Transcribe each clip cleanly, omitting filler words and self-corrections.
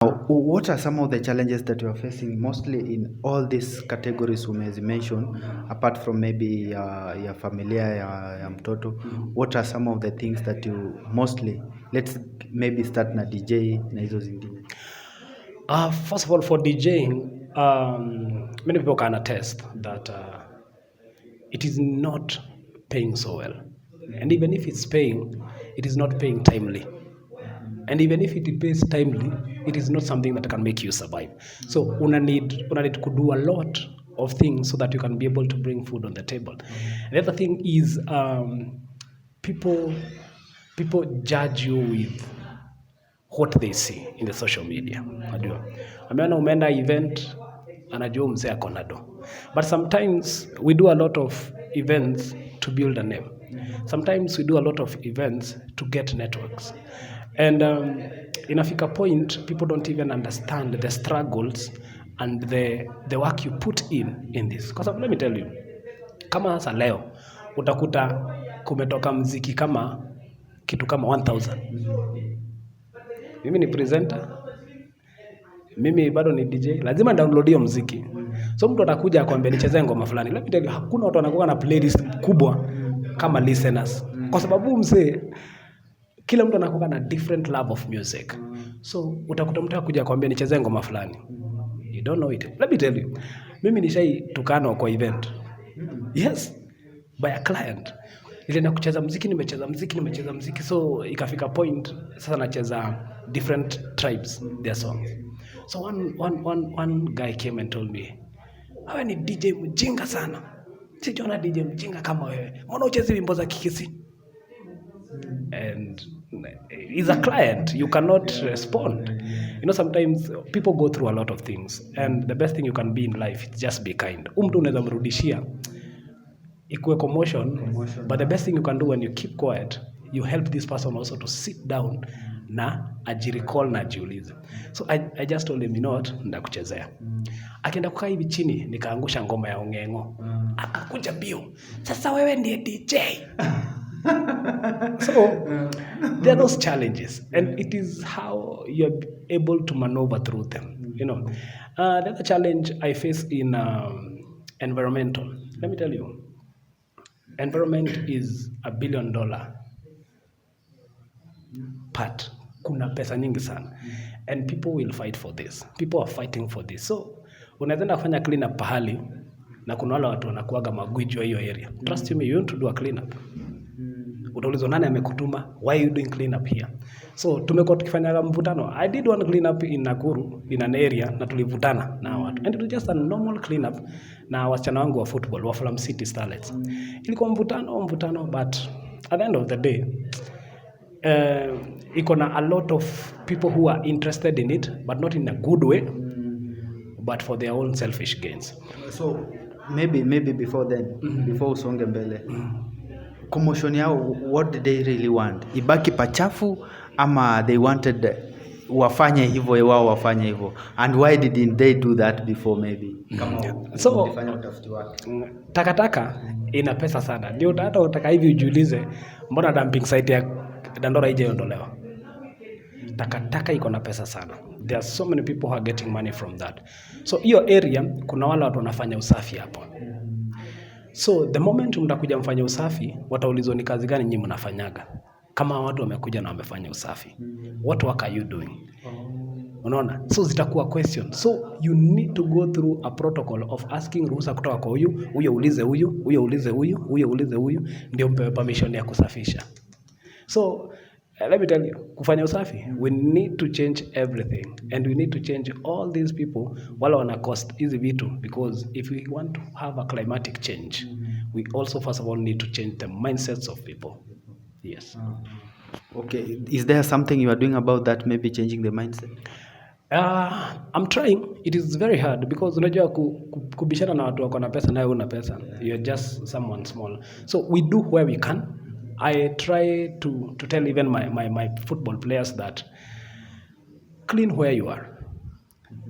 What are some of the challenges that you are facing mostly in all these categories mentioned, apart from maybe ya familia ya mtoto? What are some of the things that you mostly, let's maybe start na DJ na hizo zingine? First of all, for DJing, many people can attest that it is not paying so well. And even if it's paying, it is not paying timely. And even if it pays timely, it is not something that can make you survive. So una need to do a lot of things so that you can be able to bring food on the table. The other thing is people people judge you with what they see in the social media. Unajua, ameona umeenda event, anajua mzee ako na do. But sometimes we do a lot of events to build a name. Sometimes we do a lot of events to get networks. And inafika point, people don't even understand the struggles and the work you put in this. Because let me tell you, kama sasa leo utakuta kumetoka mziki kama kitu kama 1000. Mimi ni presenter, mimi bado ni DJ, lazima download hiyo mziki. So mtu atakuja akwambia nichezee ngoma fulani. Let me tell you, hakuna watu wanakuwa na playlist kubwa kama listeners. Kwa sababu mzee, kila mtu anakuwa na different love of music. So utakuta mtu akuja akwambia nichezee ngoma fulani. You don't know it. Let me tell you, mimi nishai tukano kwa event. Yes, by a client. Nilienda kucheza mziki, nimecheza mziki. So ikafika point, sasa nacheza different tribes, their songs. So one guy came and told me, wewe ni DJ mjinga sana. Sijaona DJ mjinga kama wewe. Mbona uchezi wimbo za Kikisi? And he's a client, you cannot respond. You know, sometimes people go through a lot of things, and the best thing you can be in life is just be kind. Mtu unaweza mrudishia ikuwe commotion, but the best thing you can do when you keep quiet, you help this person also to sit down na ajirecall na ajiulize. So I just told him, you know what, ndakuchezea. Akienda kukaa hivi chini, nikaangusha ngoma ya Ongengo. Akakuja bio, sasa wewe ndiye DJ. So there are those challenges, and it is how you're able to maneuver through them. You know, the other challenge I face in environmental. Let me tell you, environment is $1 billion part. Kuna pesa nyingi sana, and people will fight for this. People are fighting for this. So unaweza kufanya clean up pahali na kuna wale watu wanakuaga magwiji wa hiyo area. Trust me, you want to do a clean up. Utaulizwa nani amekutuma, why are you doing clean up here? So tumekuwa tukifanya mvutano. I did one clean up in Nakuru in an area na tulivutana na watu, and it was just a normal clean up na wasichana wangu wa football wa from City Starlets. Ilikuwa mvutano, but at the end of the day iko na a lot of people who are interested in it, but not in a good way, but for their own selfish gains. So maybe before then, before usonge mbele, commotion yao, what did they really want? Ibaki pachafu ama they wanted wafanye hivyo wao wafanye hivyo, and why didn't they do that before? Maybe so ulifanya utafiti wake. Takataka ina pesa sana, ndio hata utaka hivi ujiulize, mbona dumping site ya Dandora ije ondolewa? Takataka iko na pesa sana. There are so many people who are getting money from that. So hiyo area kuna wale watu wanafanya usafi hapo. So the moment mtakuja mfanya usafi, wataulizwa ni kazi gani nyinyi mnafanyaga. Kama watu wamekuja na wamefanya usafi, what work are you doing? Unaona? So zitakuwa question. So you need to go through a protocol of asking ruhusa kutoka kwa huyo ulize huyu, ndio mpewe permission ya kusafisha. So let me tell you, kufanya usafi, we need to change everything, and we need to change all these people wala wana cost hizi vitu, because if we want to have a climatic change, we also first of all need to change the mindsets of people. Yes. Okay, is there something you are doing about that, maybe changing the mindset? I'm trying. It is very hard because unajua kubishana na watu wako na pesa nawe una pesa. You're just someone small. So we do where we can. I try to tell even my football players that clean where you are.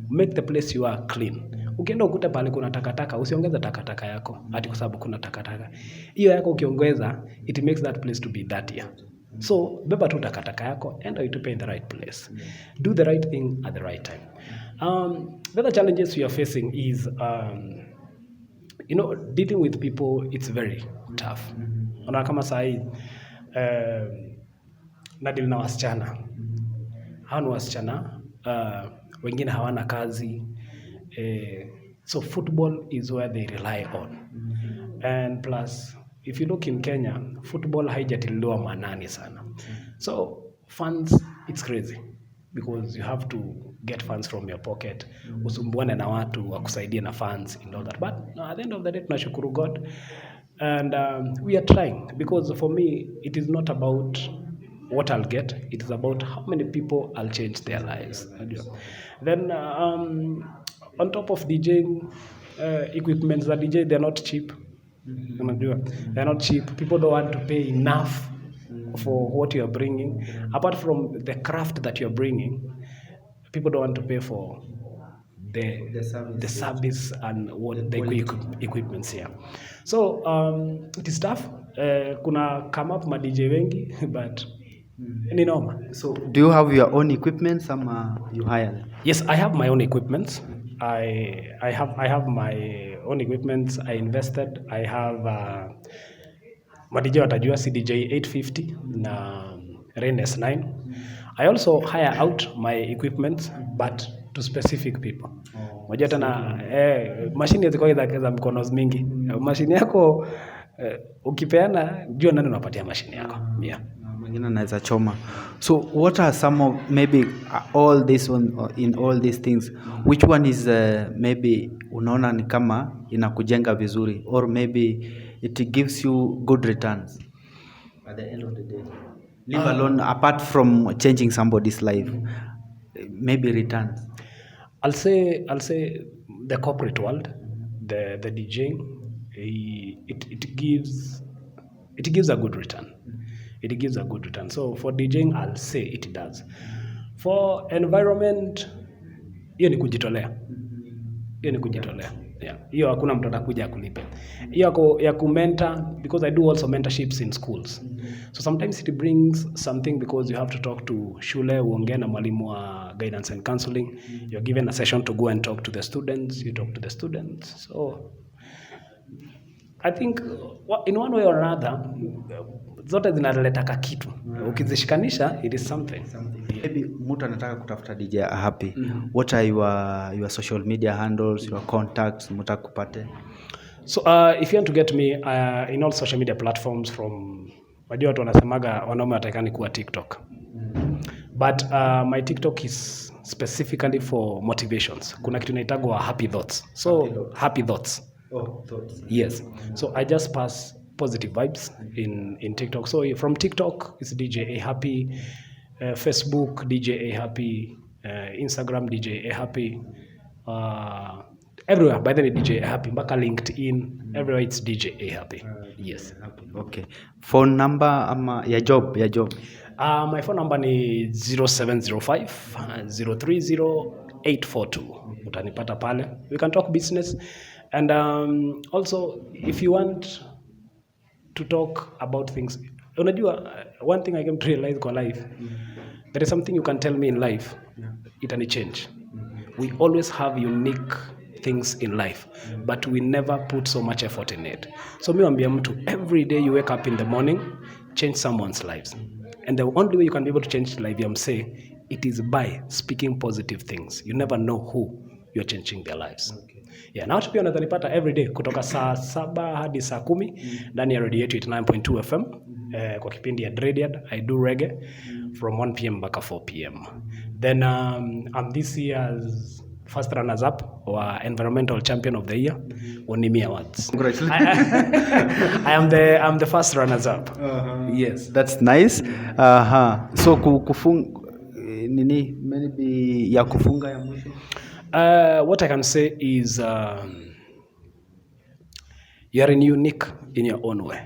Make the place you are clean. Ukienda ukute pale kuna takataka, usiongeza takataka yako ati kwa sababu kuna takataka. Hiyo yako ukiongeza, it makes that place to be dirtier. So beba tu takataka yako, enda itupe in the right place. Do the right thing at the right time. The other challenges we are facing is, dealing with people, it's very tough. Ona kama sahi, nadili na wasichana. Hao ni wasichana, wengine hawana kazi. So football is where they rely on. And plus, if you look in Kenya, football haijatiliwa maanani sana. So funds, it's crazy because you have to get funds from your pocket. Usumbuane na watu wakusaidie na funds and all that. But at the end of the day, tunashukuru God. And we are trying because for me, it is not about what I'll get. It is about how many people I'll change their lives. Then on top of DJing, equipments that DJ, they're not cheap. They're not cheap. People don't want to pay enough for what you're bringing. Apart from the craft that you're bringing, people don't want to pay for the service and what the equipments here. So it is tough. Kuna come up ma DJ wengi, but ni normal. So do you have your own equipment? Some you hire them? Yes, I have my own equipment. I have my own equipment. I invested. I have madj watajua CDJ 850 na Rain S9. I also hire out my equipment but to specific people. Moja tena mashine ziko za mkono mingi. Mashine yako ukipeana jua nani unapatia mashine yako. Yeah. Mwingine anaweza choma. So what are some of maybe all this one in all these things, which one is maybe unaona ni kama inakujenga vizuri or maybe it gives you good returns at the end of the day, leave alone apart from changing somebody's life, maybe returns? I'll say the corporate world, the DJing, it gives a good return. It gives a good return. So for DJing, I'll say it does. For environment, hiyo ni kujitolea. Yeah. Hiyo hakuna mtu atakuja akulipe. Hiyo ya kumentor, because I do also mentorships in schools. So sometimes it brings something because you have to talk to shule, uongee na mwalimu wa guidance and counseling. You're given a session to go and talk to the students. You talk to the students. So I think in one way or another, zote zinaleta kitu. Ukizishikanisha, it is something. Maybe mtu anataka kutafuta DJ Ahappy. What are your social media handles, your contacts, mtu akupate? So if you want to get me in all social media platforms, from wajua watu wanasemaga wanaume watakani kuwa TikTok. But my TikTok is specifically for motivations. Kuna kitu inaitagwa happy thoughts. So happy thoughts. Oh, thoughts. Yes. So I just pass positive vibes in TikTok. So from TikTok, it's DJ Ahappy, Facebook, DJ Ahappy, Instagram, DJ Ahappy, everywhere. By the way, DJ Ahappy, mpaka LinkedIn, everywhere it's DJ Ahappy. Yes. Okay. Phone number ya job. My phone number ni 0705 030 842. Utanipata pale. We can talk business. And also, if you want to talk about things, unajua, one thing I came to realize kwa life, there is something you can tell me in life, itani change. We always have unique things in life, but we never put so much effort in it. So mi wambia mtu, every day you wake up in the morning, change someone's lives. And the only way you can be able to change life, I'm saying, it is by speaking positive things. You never know who you're changing their lives. Okay. Yeah, na watu pia wanaweza nipata every day kutoka saa 7 hadi saa 10 ndani ya radio yetu 89.2 FM kwa kipindi ya Dreaded. I do reggae from 1 p.m. mpaka 4 p.m. Then I'm this year's first runners up or environmental champion of the year on Nimi Awards. Congratulations. I'm the first runners up. Yes, that's nice. So kufunga nini maybe ya kufunga ya mwisho? What I can say is you are unique in your own way.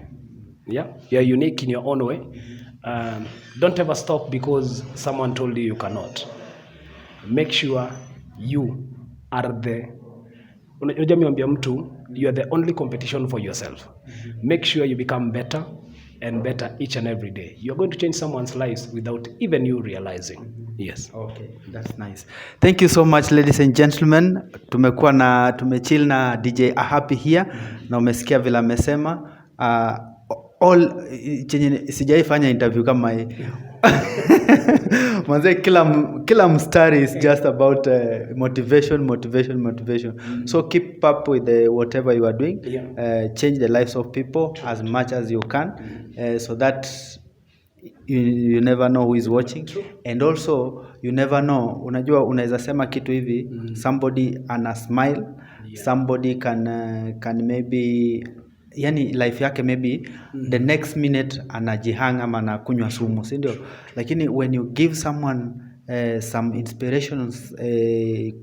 Yeah, you are unique in your own way. Don't ever stop because someone told you cannot. Make sure you are unajua miambia mtu, you are the only competition for yourself. Make sure you become better and better each and every day. You're going to change someone's lives without even you realizing. Yes. Okay, that's nice. Thank you so much, ladies and gentlemen. Tumechill na DJ Ahappy here na umesikia vile amesema all chenye sijaifanya interview kama hii. Manze kila mstari is just about motivation. So keep up with whatever you are doing. Change the lives of people as much as you can, so that you never know who is watching. And also you never know, unajua unaweza sema kitu hivi, somebody ana smile, somebody can maybe, yani life yake maybe the next minute anajihanga ama anakunywa sumu, si ndio? Lakini when you give someone some inspirations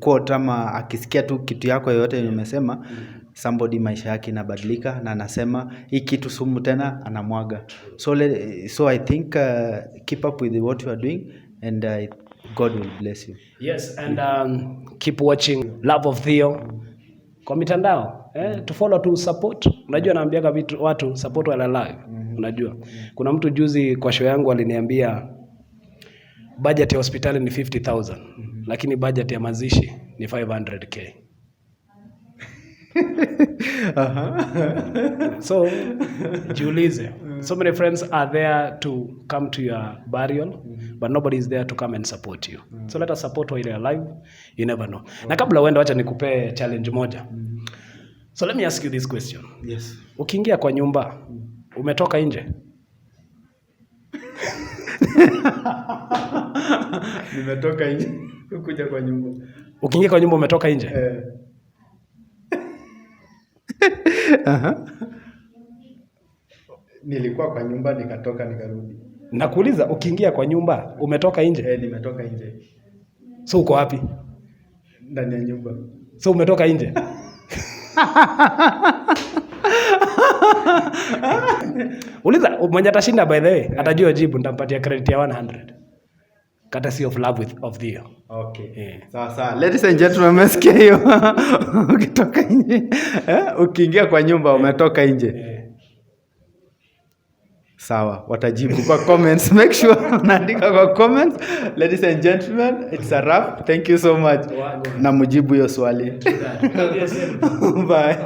quote, ama akisikia tu kitu yako yoyote yenye umesema, somebody maisha yake inabadilika na anasema hii kitu sumu tena anamwaga. So I think keep up with what you are doing, and God will bless you. Yes, and keep watching Love of Theo kwa mitandao. To follow, to support. Unajua naambiaga watu support wala live. Unajua kuna mtu juzi kwa show yangu aliniambia budget ya hospitali ni 50,000 lakini budget ya mazishi ni 500k. So jiulize, so many friends are there to come to your burial, but nobody is there to come and support you. So let us support while you're alive. You never know. Na kabla uende, wacha nikupe challenge moja. So let me ask you this question. Yes. Ukiingia kwa nyumba, umetoka nje? Nimetoka nje kuja kwa nyumba. Ukiingia kwa nyumba umetoka nje? Nilikuwa kwa nyumba nikatoka nikarudi. Nakuuliza, ukiingia kwa nyumba umetoka nje? Nimetoka nje. So uko wapi? Ndani ya nyumba. So umetoka nje? Uliza mwenye atashinda, by the way, atajua jibu, nitampatia credit ya 100. Courtesy of Love of Theo. Okay. Sawa. Ladies and gentlemen, mmesikia hiyo? Ukitoka nje, ukiingia kwa nyumba umetoka nje. Sawa, watajibu kwa comments. Make sure unaandika kwa comments. Ladies and gentlemen, it's a wrap. Thank you so much. Na mujibu hiyo swali. Bye.